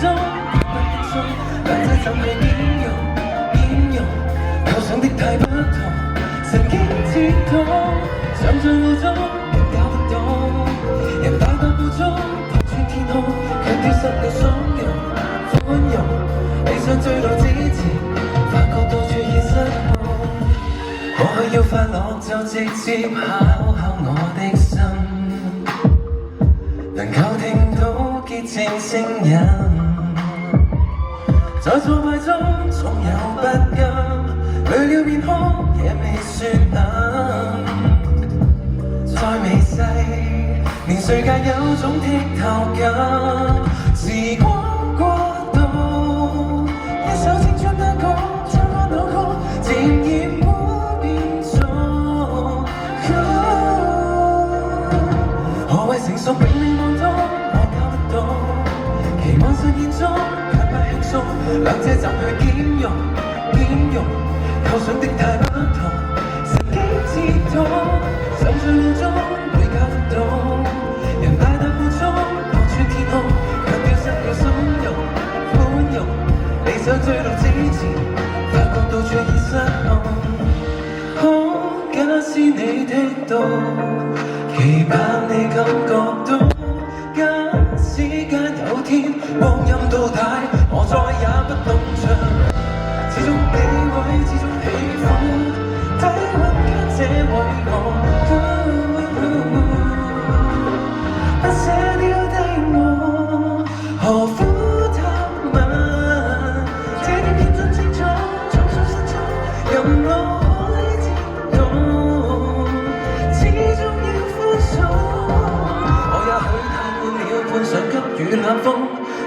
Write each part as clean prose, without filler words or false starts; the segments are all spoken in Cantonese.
中不輕鬆，兩者怎去兼容？構想的太不同，神經刺痛，想在路中更搞不懂。人大踏步中破穿天空，卻丟失了鬆容寬容。理想追到之前，發覺到處已失控。或許要快樂就直接考考我的心，能夠聽到潔淨聲音，在挫敗中總有不甘，累了面孔也未算暗。再微細，年歲間有種剔透感，時光過渡，一首青春單曲，唱翻扭曲，漸染污變重。何謂成熟並未望通，我搞不懂，期望實現中卻不輕鬆，兩者怎去兼容？構想的太不同，神經刺痛，想在路中會搞不懂。人大踏步中破穿天空，卻丟失了鬆容寬容。理想追到之前，發覺到處已失控。可假使你聽到，期盼你感覺到。假使間有天光陰倒帶，我再也不懂唱。始終你會，始終喜歡低溫間這位我，不捨掉的我，何苦探問？這點認真清楚，從心深處任我海漸動，始終要寬鬆。我也許太悶了，半想給予冷風，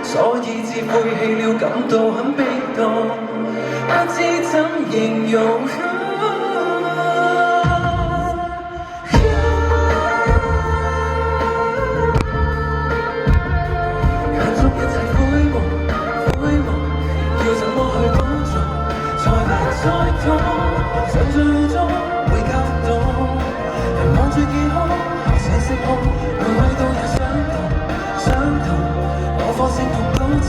所以至晦氣了，感到很被動。不知怎形容，眼中一切灰蒙，要怎麼去補足，才能再痛？想在路中會搞不懂，人望着夜空，學寫星空，每位都有相同，我放聲痛高潮。